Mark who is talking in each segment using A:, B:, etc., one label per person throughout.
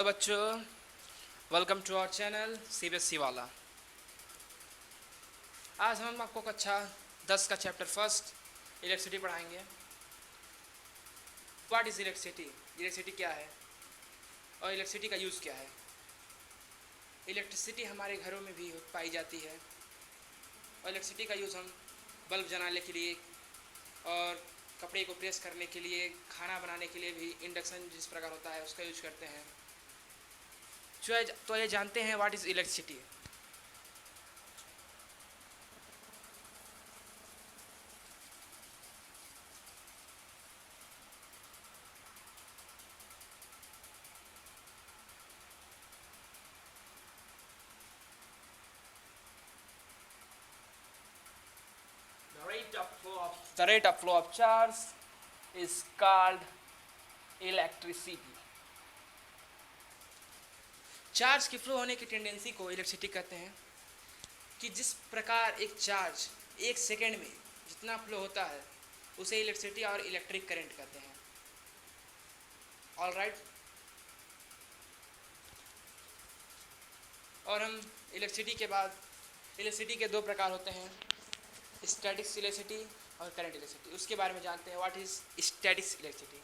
A: तो बच्चों, welcome to our channel CBSE वाला। आज हम आपको कक्षा 10 का चैप्टर फर्स्ट इलेक्ट्रिसिटी पढ़ाएंगे। What is electricity? इलेक्ट्रिसिटी क्या है और इलेक्ट्रिसिटी का यूज़ क्या है। इलेक्ट्रिसिटी हमारे घरों में भी पाई जाती है और इलेक्ट्रिसिटी का यूज़ हम बल्ब जलाने के लिए और कपड़े को प्रेस करने के लिए, खाना बनाने के लिए भी इंडक्शन जिस प्रकार होता है उसका यूज करते हैं। तो ये जानते हैं what is electricity. The rate of flow of charge is called electricity. Charge की फ्लो होने की टेंडेंसी को इलेक्ट्रिसिटी कहते हैं कि जिस प्रकार एक चार्ज एक सेकेंड में जितना फ्लो होता है उसे इलेक्ट्रिसिटी और इलेक्ट्रिक करंट कहते हैं। All right. और हम इलेक्ट्रिसिटी के बाद इलेक्ट्रिसिटी के दो प्रकार होते हैं, स्टैटिक्स इलेक्ट्रिसिटी और करंट इलेक्ट्रिसिटी। उसके बारे में जानते हैं। What is statics electricity?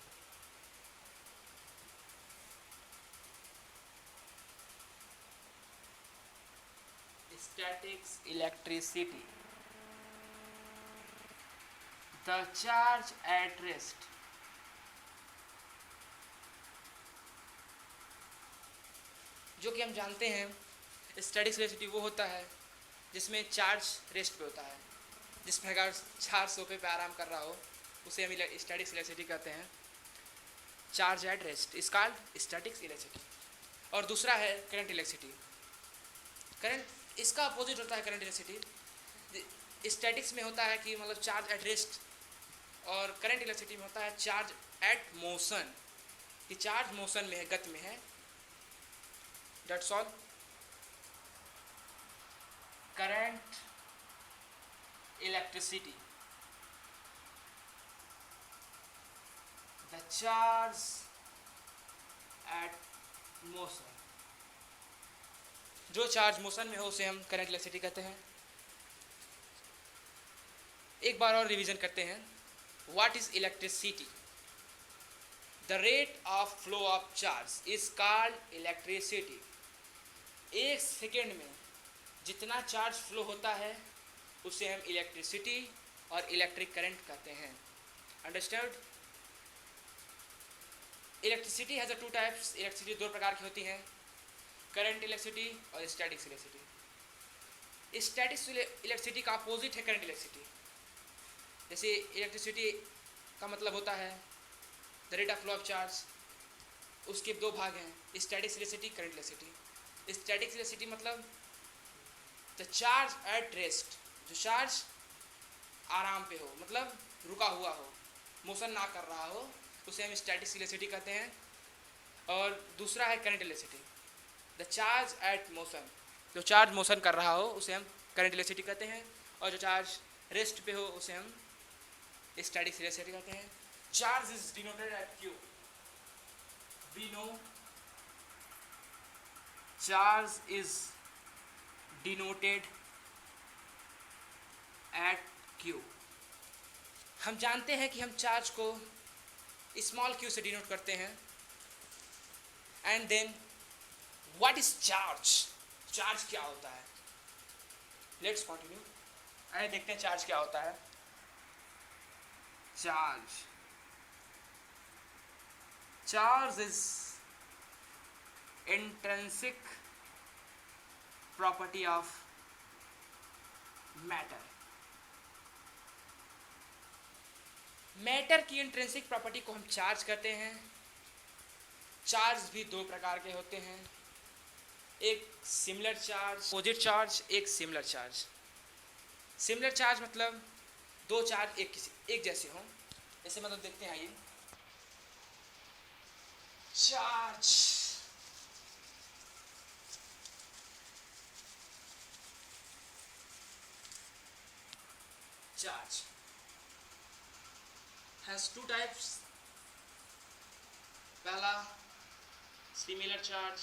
A: Statics electricity, the charge at rest, जो कि हम जानते हैं स्टैटिक्स इलेक्ट्रिसिटी वो होता है जिसमें चार्ज रेस्ट पे होता है। जिस प्रकार चार्ज सोफे पे आराम कर रहा हो उसे हम स्टैटिक्स इलेक्ट्रिसिटी कहते हैं। Charge at rest is called statics electricity. और दूसरा है करंट इलेक्ट्रिसिटी। करंट इसका अपोजिट होता है करंट इलेक्ट्रिसिटी। स्टैटिक्स में होता है कि मतलब चार्ज एट रेस्ट, और करंट इलेक्ट्रिसिटी में होता है चार्ज एट मोशन, कि चार्ज मोशन में है, गति में है। That's all. Current electricity, the charge at motion, जो चार्ज मोशन में हो उसे हम करंट इलेक्ट्रिसिटी कहते हैं। एक बार और रिवीजन करते हैं। What is electricity? The rate of flow of charge is called electricity. एक सेकेंड में जितना चार्ज फ्लो होता है उसे हम इलेक्ट्रिसिटी और इलेक्ट्रिक करंट कहते हैं। Understand? Electricity has two types. Electricity दो प्रकार की होती हैं, करंट इलेक्ट्रिसिटी और स्टैटिक्स इलेक्ट्रिसिटी। स्टैटिक्स इलेक्ट्रिसिटी का अपोजिट है करंट इलेक्ट्रिसिटी। जैसे इलेक्ट्रिसिटी का मतलब होता है the rate of flow of charge, उसके दो भाग हैं, statics electricity, current electricity. Statics electricity मतलब द चार्ज एट रेस्ट, जो चार्ज आराम पे हो, मतलब रुका हुआ हो, मोशन ना कर रहा हो, उसे हम स्टैटिक्स इलेक्ट्रिसिटी कहते हैं। और दूसरा है current electricity, the charge at motion, जो चार्ज मोशन कर रहा हो उसे हम करंट इलेक्ट्रिसिटी कहते हैं। और जो चार्ज रेस्ट पे हो उसे हम स्टैटिक्स इलेक्ट्रिसिटी कहते हैं। Charge is denoted at Q. We know charge is denoted at Q. हम जानते हैं कि हम चार्ज को स्मॉल क्यू से डिनोट करते हैं। And then what is charge? Charge क्या होता है? Let's continue. आइए देखते हैं चार्ज क्या होता है। Charge is intrinsic property of matter. Matter की इंट्रिंसिक प्रॉपर्टी को हम चार्ज कहते हैं। चार्ज भी दो प्रकार के होते हैं, एक सिमिलर चार्ज, अपोजिट चार्ज, एक सिमिलर चार्ज। सिमिलर चार्ज मतलब दो चार्ज एक जैसे हों। जैसे मतलब देखते हैं, आइए। Charge has two types। पहला सिमिलर चार्ज,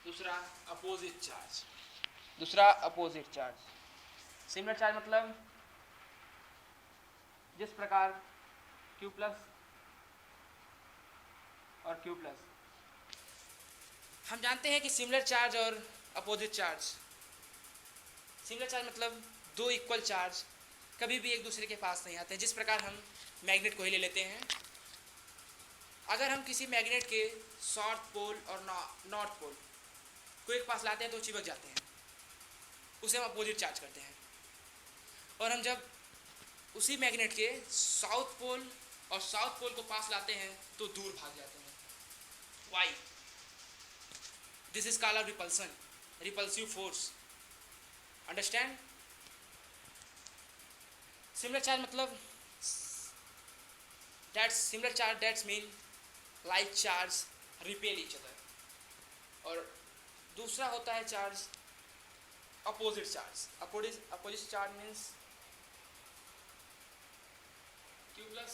A: दूसरा अपोजिट चार्ज। दूसरा अपोजिट चार्ज। सिमिलर चार्ज मतलब जिस प्रकार Q प्लस और Q प्लस, हम जानते हैं कि सिमिलर चार्ज और अपोजिट चार्ज, सिमिलर चार्ज मतलब दो इक्वल चार्ज कभी भी एक दूसरे के पास नहीं आते हैं। जिस प्रकार हम मैग्नेट को ही ले लेते हैं, अगर हम किसी मैग्नेट के साउथ पोल और नॉर्थ पोल को एक पास लाते हैं तो चिपक जाते हैं, उसे हम अपोजिट चार्ज करते हैं। और हम जब उसी मैग्नेट के साउथ पोल और साउथ पोल को पास लाते हैं तो दूर भाग जाते हैं। Why? This is called repulsion, repulsive force. Understand? Similar charge मतलब that's similar charge, that's mean like charge repel each other. और दूसरा होता है charge opposite charge. Opposite charge means Q plus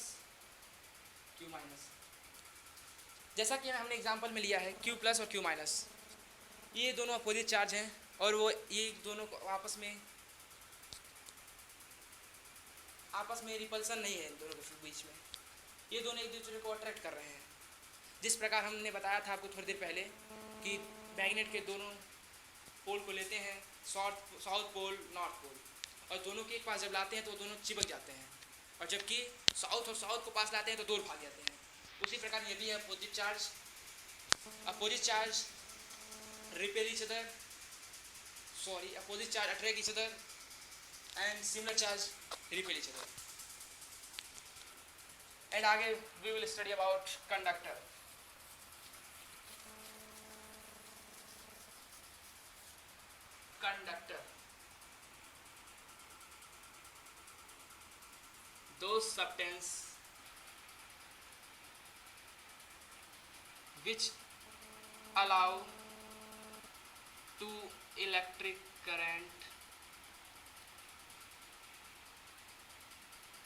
A: Q minus. जैसा कि हमने एग्जांपल में लिया है Q प्लस और Q माइनस, ये दोनों अपोजिट चार्ज हैं और वो ये दोनों को आपस में रिपल्सन नहीं है इन दोनों के बीच में। ये दोनों एक दूसरे को अट्रैक्ट कर रहे हैं। जिस प्रकार हमने बताया था आपको थोड़ी देर पहले कि मैग्नेट के दोनों पोल को लेते हैं, साउथ पोल नॉर्थ पोल, और दोनों के एक पास जब लाते हैं तो दोनों चिपक जाते हैं, और जबकि साउथ और साउथ को पास लाते हैं तो दूर भाग जाते हैं। उसी प्रकार ये भी है opposite charge. Opposite charge repel each other, opposite charge attract each other, and similar charge repel each other. And आगे we will study about conductor. Conductor, those substance which allow to electric current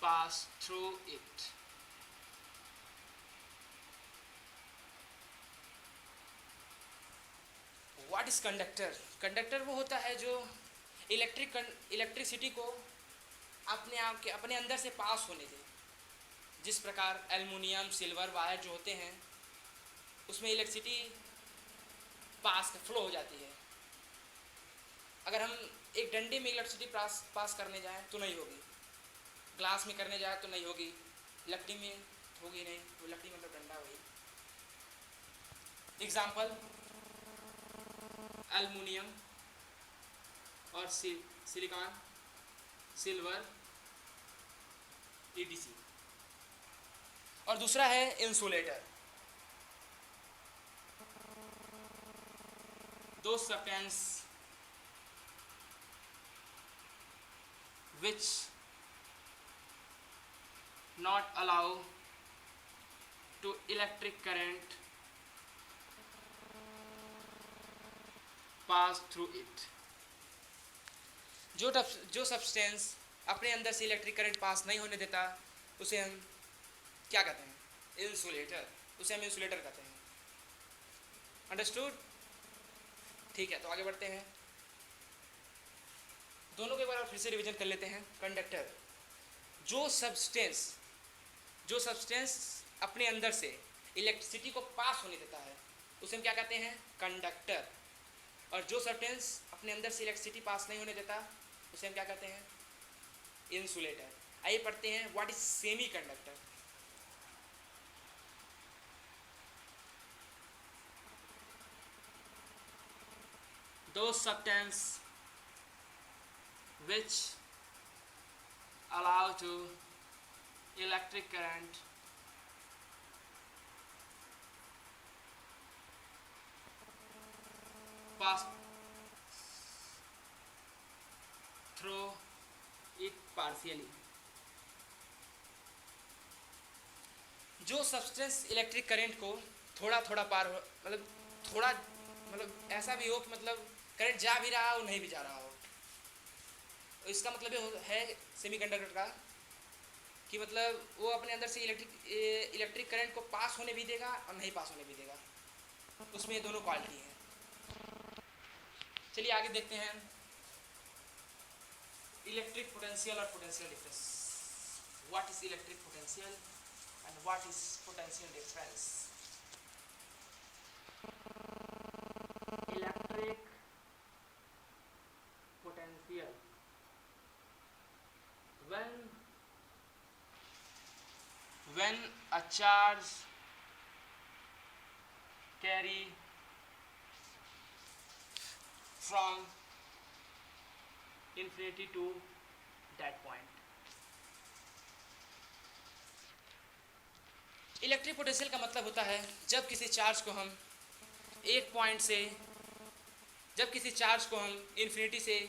A: pass through it. What is conductor? Conductor वो होता है जो electricity को अपने अंदर से पास होने दे। जिस प्रकार एल्युमिनियम, सिल्वर वायर जो होते हैं उसमें इलेक्ट्रिसिटी फ्लो हो जाती है। अगर हम एक डंडे में इलेक्ट्रिसिटी पास करने जाएं तो नहीं होगी, ग्लास में करने जाए तो नहीं होगी, लकड़ी में होगी नहीं, वो लकड़ी मतलब डंडा वही। एग्जाम्पल एल्युमिनियम और सिलिकॉन, सिल्वर, EDC। और दूसरा है insulator. Those substance which not allow to electric current pass through it। जो सब्सटेंस अपने अंदर से इलेक्ट्रिक करंट पास नहीं होने देता उसे हम क्या कहते हैं? इंसुलेटर। उसे हम इंसुलेटर कहते हैं। अंडरस्टूड? ठीक है, तो आगे बढ़ते हैं। दोनों के बारे में फिर से रिवीजन कर लेते हैं। कंडक्टर, जो सब्सटेंस अपने अंदर से इलेक्ट्रिसिटी को पास होने देता है उसे हम क्या कहते हैं? कंडक्टर। और जो सब्सटेंस अपने अंदर से इलेक्ट्रिसिटी पास नहीं होने देता उसे हम क्या कहते हैं? इंसुलेटर। आइए पढ़ते हैं what is semi conductor. Those substance which allow to electric current pass through it partially। जो सब्सटेंस इलेक्ट्रिक करंट को थोड़ा थोड़ा मतलब ऐसा भी हो कि मतलब करंट जा भी रहा हो नहीं भी जा रहा हो, तो इसका मतलब ये है सेमीकंडक्टर का कि मतलब वो अपने अंदर से इलेक्ट्रिक करंट को पास होने भी देगा और नहीं पास होने भी देगा, उसमें ये दोनों क्वालिटी है। चलिए आगे देखते हैं इलेक्ट्रिक पोटेंशियल और potential difference. What is electric potential and what is potential difference? Electric potential, when a charge carry from infinity to that point। Electric potential का मतलब होता है जब किसी चार्ज को हम एक पॉइंट से, जब किसी चार्ज को हम इन्फिनिटी से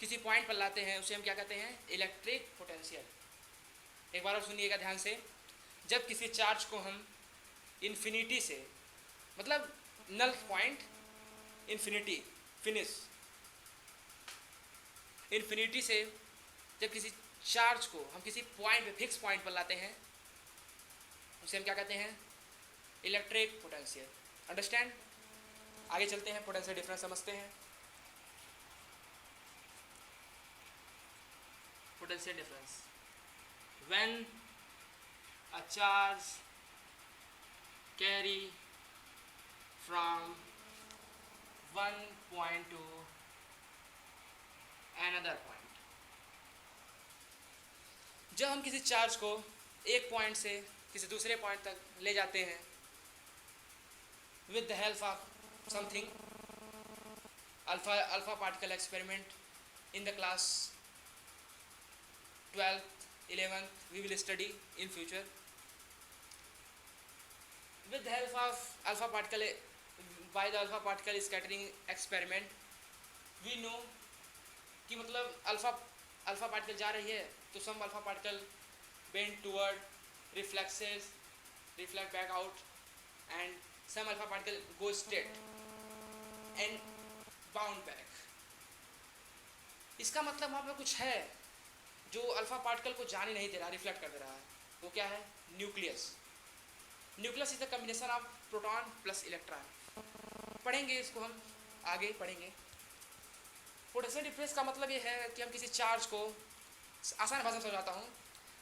A: किसी पॉइंट पर लाते हैं, उसे हम क्या कहते हैं? Electric potential. एक बार और सुनिएगा ध्यान से, जब किसी चार्ज को हम इन्फिनिटी से, मतलब null point, infinity, finish, infinity से जब किसी चार्ज को हम किसी पॉइंट पे, फिक्स पॉइंट पर लाते हैं, उसे हम क्या कहते हैं? Electric potential. अंडरस्टैंड? आगे चलते हैं, पोटेंशियल डिफरेंस समझते हैं। Potential difference, when a charge carry from one point to another point। जब हम किसी चार्ज को एक पॉइंट से किसी दूसरे पॉइंट तक ले जाते हैं with the help of something, alpha particle experiment in the class 12th 11th we will study in future। with the help of alpha particle, by the alpha particle scattering experiment we know कि मतलब alpha particle जा रही है तो some alpha particle bend toward, reflect back out, and some alpha particle go straight and bound back। इसका मतलब वहाँ पे कुछ है जो अल्फा पार्टिकल को जाने नहीं दे रहा, रिफ्लेक्ट कर दे रहा है। वो क्या है? Nucleus. Nucleus is the combination of proton plus electron. पढ़ेंगे इसको, हम आगे पढ़ेंगे। पोटेंशियल डिफरेंस का मतलब ये है कि हम किसी चार्ज को, आसान भाषा में समझाता हूँ,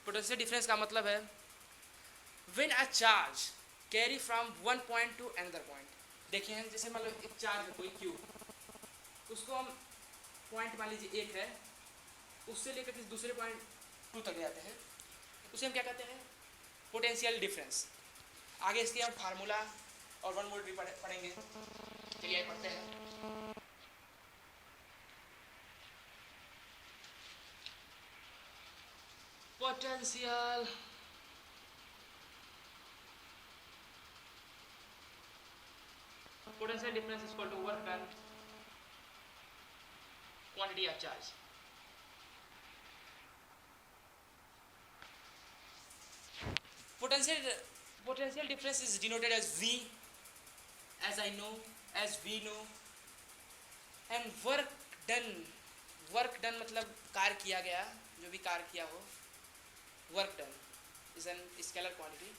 A: पोटेंशियल डिफरेंस का मतलब है when a charge carry from one point two another point. देखिए जैसे मतलब एक चार्ज है कोई क्यू, उसको हम पॉइंट मान लीजिए एक है, उससे लेकर किसी दूसरे पॉइंट टू तक ले जाते हैं, उसे हम क्या कहते हैं? Potential difference. आगे इसके हम फार्मूला और वन मोल भी पढ़ेंगे। चलिए पढ़ते हैं। Potential difference is equal to work done, quantity of charge. Potential difference is denoted as V, as I know, as we know, and work done मतलब कार्य किया गया, जो भी कार्य किया हो, work done is an scalar quantity,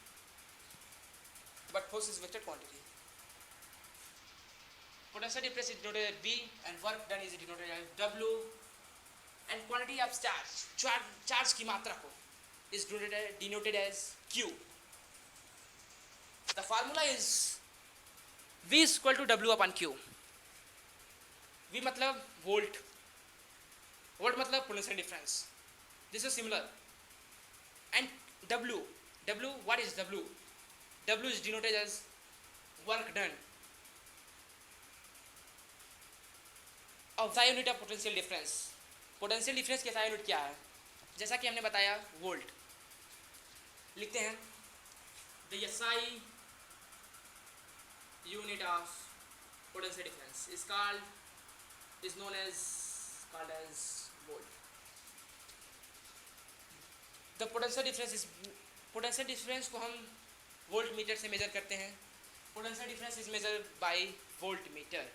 A: but force is vector quantity। Potential difference is denoted as V and work done is denoted as W, and quantity of charge की मात्रा को is denoted as Q। The formula is V is equal to W upon Q। V मतलब volt, volt मतलब potential difference. This is similar. And W, what is W? W is denoted as work done of the unit of potential difference। Potential difference का unit क्या है? जैसा कि हमने बताया volt. लिखते हैं the SI unit of potential difference is known as volt। the potential difference को हम वोल्ट मीटर से मेजर करते हैं। potential difference is measured by voltmeter।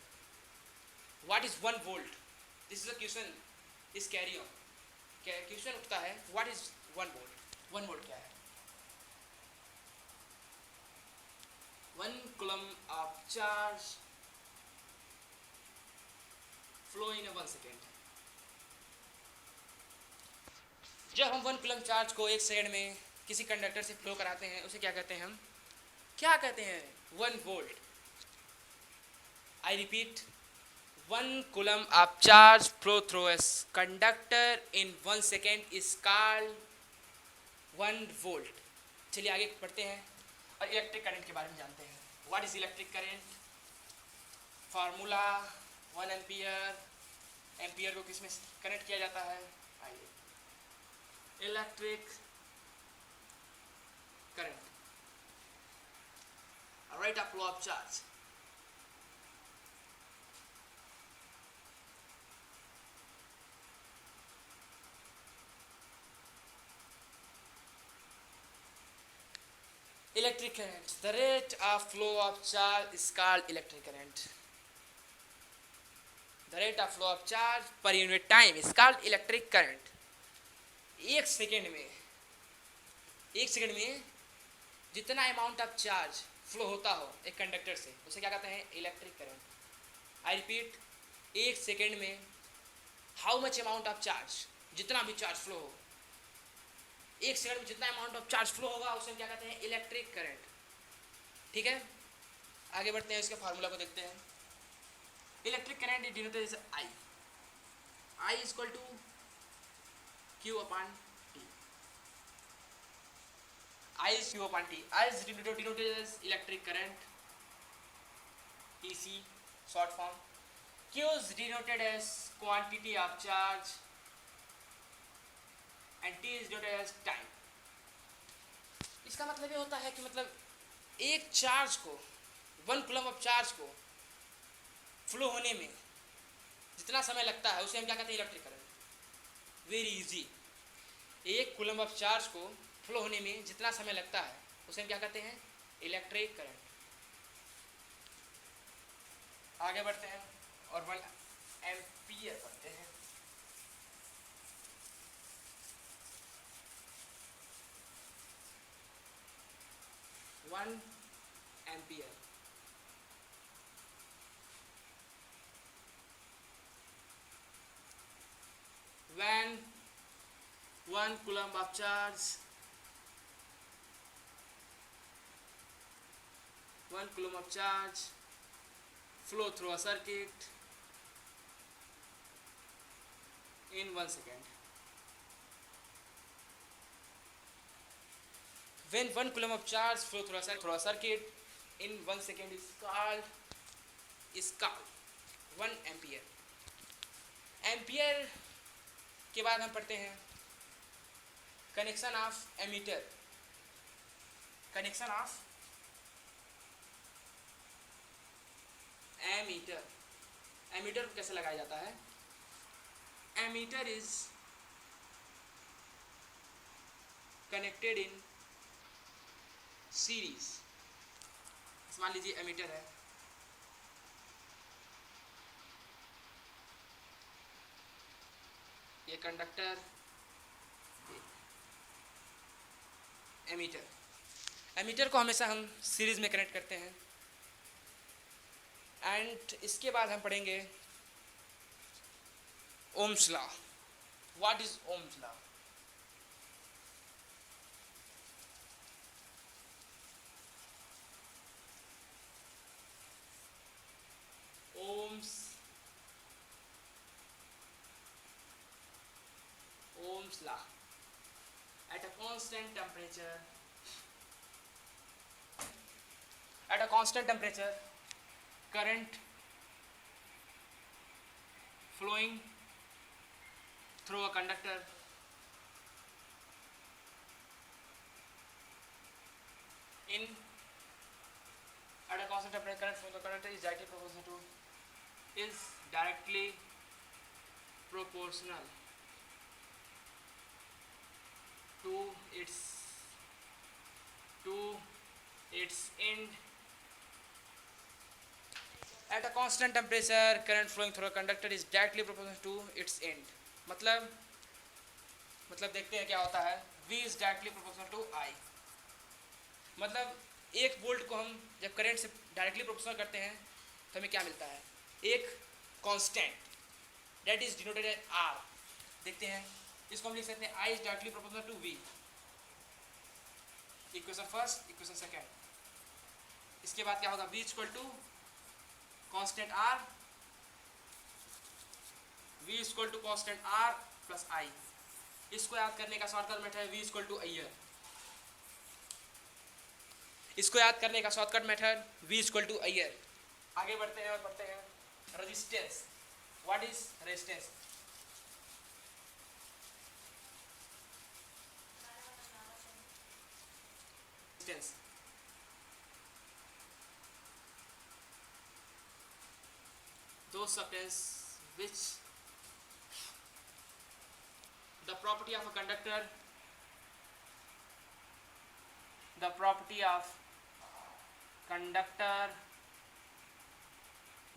A: what is 1 volt? this is a question is carry on। Question उठता है what is 1 volt? 1 volt क्या है? 1 coulomb of charge flow in 1 second. जब हम 1 कूलम चार्ज को 1 सेकेंड में किसी कंडक्टर से फ्लो कराते हैं उसे क्या कहते हैं? हम क्या कहते हैं? 1 volt. I repeat, 1 coulomb of charge flow through a conductor in 1 second is called 1 volt। चलिए आगे पढ़ते हैं और इलेक्ट्रिक करंट के बारे में जानते हैं। What is electric current? Formula 1 ampere. Ampere को किस में कनेक्ट किया जाता है? आइए, electric current, rate of flow of charge। Electric current, the rate of flow of charge is called electric current। The rate of flow of charge per unit time is called electric current। एक second में जितना amount of charge flow होता हो एक conductor से उसे क्या कहते हैं? Electric current. आई रिपीट, एक सेकेंड में how much amount of charge, जितना भी चार्ज फ्लो हो, एक सेकंड में जितना अमाउंट ऑफ चार्ज फ्लो होगा उसे क्या कहते हैं? Electric current. ठीक है, आगे बढ़ते हैं, इसके फार्मूला को देखते हैं। Electric current is denoted as I. I is equal to Q upon T. I is Q upon T. I is denoted as electric current, EC short form. Q is denoted as quantity of charge and T is denoted as time. इसका मतलब ये होता है कि मतलब एक charge को, 1 coulomb of charge को फ्लो होने में जितना समय लगता है उसे हम क्या कहते हैं? Electric current. Very easy. एक कूलम ऑफ चार्ज को फ्लो होने में जितना समय लगता है उसे हम क्या कहते हैं? Electric current. आगे बढ़ते हैं और 1 एम्पियर पढ़ते हैं। One ampere, when 1 coulomb of charge, 1 coulomb of charge flow through a circuit in 1 second। When 1 coulomb of charge flow through a circuit in 1 second is called 1 ampere। Ampere के बाद हम पढ़ते हैं connection of ammeter. Connection of ammeter. Ammeter को कैसे लगाया जाता है? Ammeter is connected in series. मान लीजिए एमीटर है, ये कंडक्टर, एमीटर। एमीटर को हमेशा हम सीरीज में कनेक्ट करते हैं। एंड इसके बाद हम पढ़ेंगे Ohm's law. What is Ohm's law? Ohm's law। At a constant temperature, current flowing through a conductor at a constant temperature, current flowing through the conductor is directly proportional to its end। At a constant temperature, current flowing through a conductor is directly proportional to its end। मतलब देखते हैं क्या होता है। V is directly proportional to I। मतलब एक volt को हम जब करंट से डायरेक्टली प्रोपोर्शनल करते हैं तो हमें क्या मिलता है, एक constant that is denoted as R। देखते हैं, इसको हम लिख सकते हैं I is directly proportional to V। Equation first, equation second. इसके बाद क्या होगा, V equal to constant R, V equal to constant R plus I। इसको याद करने का शॉर्टकट मेथड है V इक्वल टू IR। इसको याद करने का shortcut method V equal to IR। आगे बढ़ते हैं और पढ़ते हैं resistance. What is resistance? Resistance those substance which the property of a conductor, the property of conductor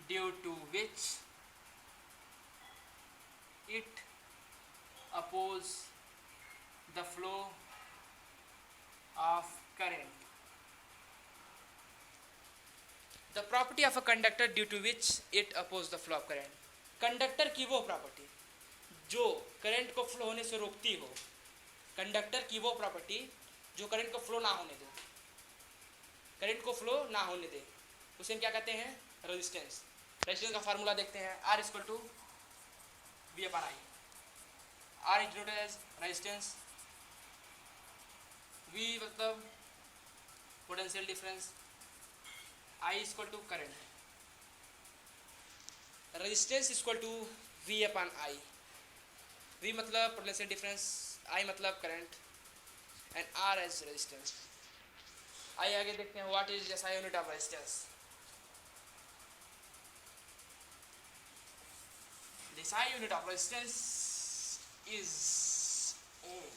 A: due to which it oppose the flow of current। The property of a conductor due to which it oppose the flow of current। Conductor की वो property जो current को flow होने से रोकती हो, conductor की वो प्रॉपर्टी जो करंट को फ्लो ना होने दे, करंट को फ्लो ना होने दे, उसे हम क्या कहते हैं, रेजिस्टेंस। रेजिस्टेंस का फार्मूला देखते हैं, R equal to V upon I। R is denoted as resistance, V मतलब potential difference, I equal to current. Resistance equal to V upon I। V मतलब पोटेंशियल डिफरेंस, I मतलब current and R as resistance. आइए आगे देखते हैं what is SI unit of resistance. The SI unit of resistance is ohm।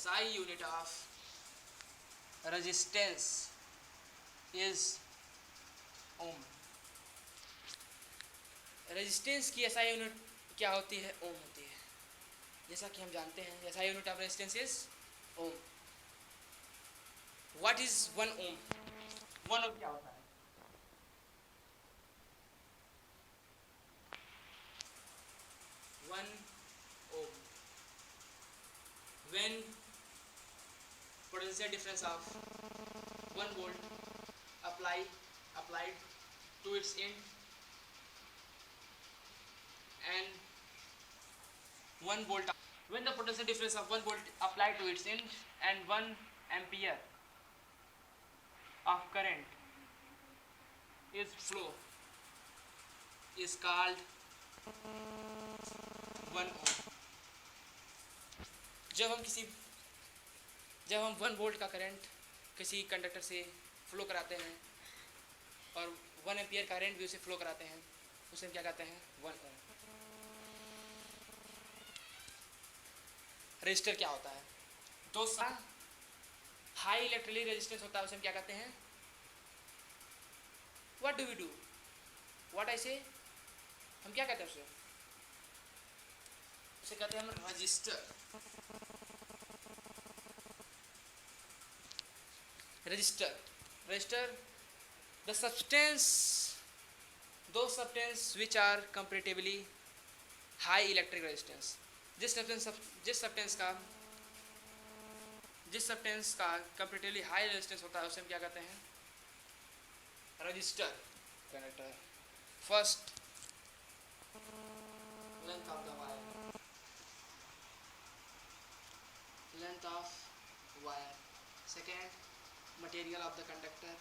A: SI unit of resistance is ohm। Resistance की SI unit क्या होती है, ओम होती है। जैसा कि हम जानते हैं SI unit of resistance is ohm. What is 1 ohm? 1 ohm क्या होता है? 1 ohm when potential difference of 1 volt applied to its end and 1 volt, when the potential difference of 1 volt applied to its end and 1 ampere of current is flow is called 1 ohm। जब हम 1 volt का current किसी conductor से flow कराते हैं और 1 ampere current भी उसे फ्लो कराते हैं, उसे हम क्या कहते हैं, 1 ओम। रेजिस्टर क्या होता है? दूसरा हाई इलेक्ट्रिकली रेजिस्टेंस होता है, उसे हम क्या कहते हैं, what do we do, what I say, हम क्या कहते हैं उसे कहते हैं हम resistor. Resistor the substance, those substance which are comparatively high electric resistance। जिस substance का comparatively high resistance होता है उसे हम क्या कहते हैं, register. Conductor first length of the wire, length of wire, second material of the conductor,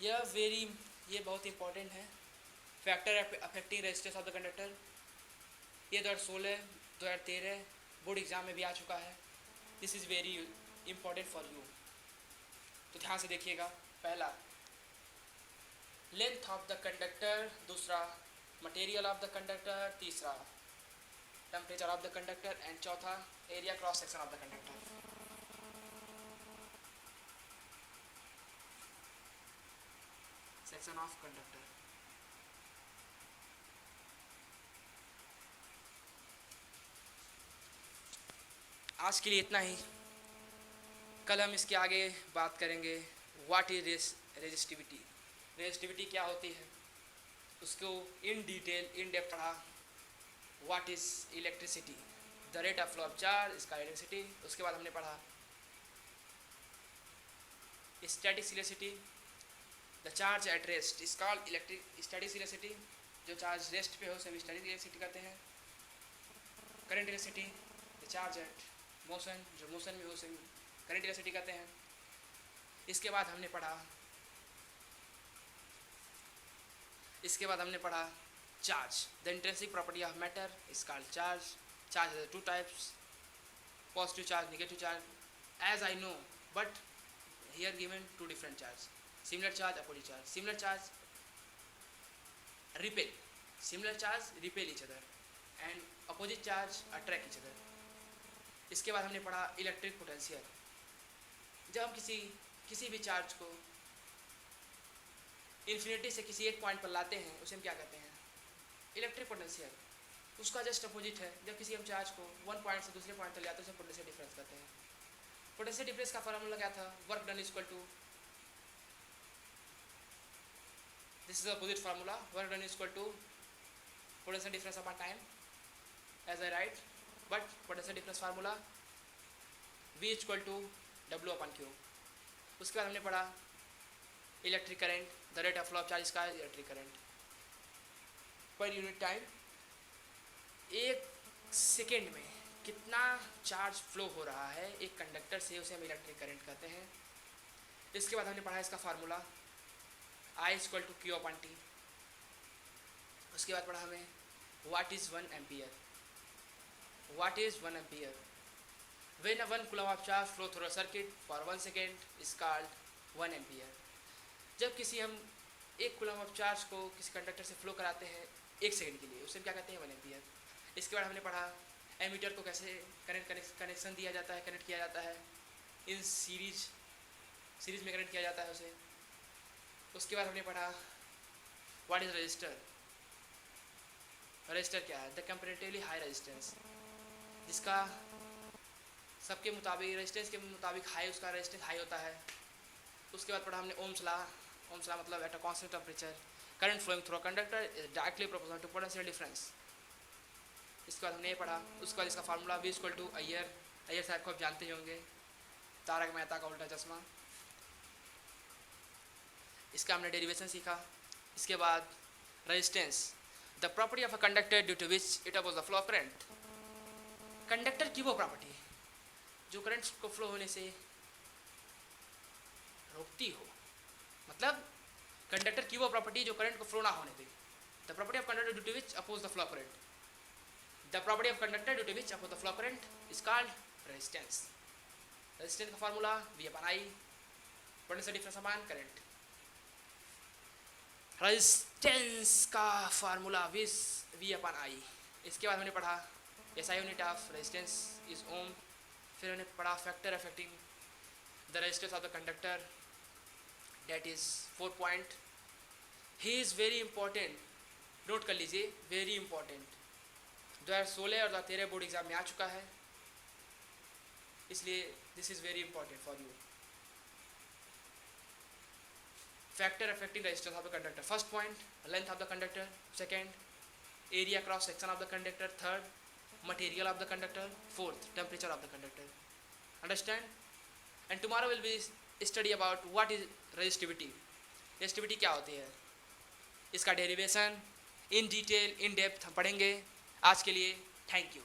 A: ये बहुत इंपॉर्टेंट है। Factor affecting resistance of the conductor, ये 2016 2013 बोर्ड एग्जाम में भी आ चुका है। This is very important for you, तो ध्यान से देखिएगा। पहला लेंथ ऑफ द कंडक्टर, दूसरा मटेरियल ऑफ द कंडक्टर, तीसरा temperature of the conductor and चौथा area cross section of the conductor. Section of conductor. आज के लिए इतना ही। कल हम इसके आगे बात करेंगे व्हाट इज रेजिस्टिविटी, रेजिस्टिविटी क्या होती है, उसको इन डिटेल इन डेप्थ पढ़ा। What is electricity, the rate of flow of charge, इसका इलेक्ट्रिसिटी। उसके बाद हमने पढ़ा static electricity, the charge at rest is called electric static electricity, जो चार्ज रेस्ट पे हो उसे स्टैटिक इलेक्ट्रिसिटी कहते हैं। Current electricity, the charge at motion, जो मोशन में हो उसे करंट इलेक्ट्रिसिटी कहते हैं। इसके बाद हमने पढ़ा charge, the intrinsic property of matter is called charge. Charge has two types, positive charge, negative charge, as I know, but here given two different charge, similar charge, opposite charge. Similar charge repel, similar charge repel each other and opposite charge attract each other. इसके बाद हमने पढ़ा electric potential. जब हम किसी भी charge को infinity से किसी एक पॉइंट पर लाते हैं उसे हम क्या कहते हैं, इलेक्ट्रिक पोटेंशियल। उसका जस्ट अपोजिट है, जब किसी हम चार्ज को वन पॉइंट से दूसरे पॉइंट तक ले आते हैं उसे पोटेंशियल डिफरेंस कहते हैं। पोटेंशियल डिफरेंस का फॉर्मूला क्या था, work done equal to, this is opposite formula, work done equal to potential difference upon time, as I write, but potential difference formula V equal to W upon Q। उसके बाद हमने पढ़ा electric current, the rate of flow of charge का electric current per unit time, एक second में कितना charge flow हो रहा है एक कंडक्टर से, उसे हम इलेक्ट्रिक करंट कहते हैं। इसके बाद हमने पढ़ा इसका formula I equal to Q upon T। उसके बाद पढ़ा हमें what is 1 ampere, what is 1 ampere, when 1 coulomb of charge flow through a circuit for 1 second is called 1 ampere. जब किसी हम एक कूलम ऑफ चार्ज को किसी कंडक्टर से फ्लो कराते हैं एक सेकेंड के लिए, उसे क्या कहते हैं, 1 एम्पियर। इसके बाद हमने पढ़ा एमीटर को कैसे कनेक्शन दिया जाता है, कनेक्ट किया जाता है, इन सीरीज में कनेक्ट किया जाता है उसे। उसके बाद हमने पढ़ा व्हाट इज रजिस्टर, रजिस्टर क्या है, द कंपैरेटिवली हाई रेजिस्टेंस, जिसका सबके मुताबिक रेजिस्टेंस के मुताबिक हाई, उसका रेजिस्टेंस हाई होता है। उसके बाद पढ़ा हमने ओम्स लॉ, ओम्स लॉ मतलब at a constant temperature current flowing through a conductor is directly proportional to potential difference. इसके बाद हमने ये पढ़ा, उसके बाद इसका formula V equal to Iyer, Iyer साहब को आप जानते ही होंगे, तारक मेहता का उल्टा चश्मा। इसका हमने डेरिवेशन सीखा। इसके बाद resistance, the property of a conductor due to which it oppose the flow of current, conductor की वो प्रॉपर्टी जो करंट को फ्लो होने से रोकती हो, मतलब कंडक्टर की वो प्रॉपर्टी जो करंट को फ्लो ना होने दे, the property of conductor due to which oppose the flow of current, the property of conductor due to which oppose the flow of current is called resistance. Resistance का formula V upon I, potential difference upon current. Resistance का formula V upon I। इसके बाद हमने पढ़ा SI unit of resistance is ohm. फिर हमने पढ़ा factor affecting the resistance of the conductor, that is 4 point. He is very important, note कर लीजिए, वेरी इंपॉर्टेंट। 2016 और 2013 बोर्ड एग्जाम में आ चुका है, इसलिए this is very important for you. Factor affecting resistance of the conductor, first point length of the conductor, second area cross section of the conductor, third material of the conductor, fourth temperature of the conductor. Understand? And tomorrow will be study about what is resistivity. Resistivity क्या होती है, इसका derivation in detail in depth हम पढ़ेंगे। आज के लिए thank you.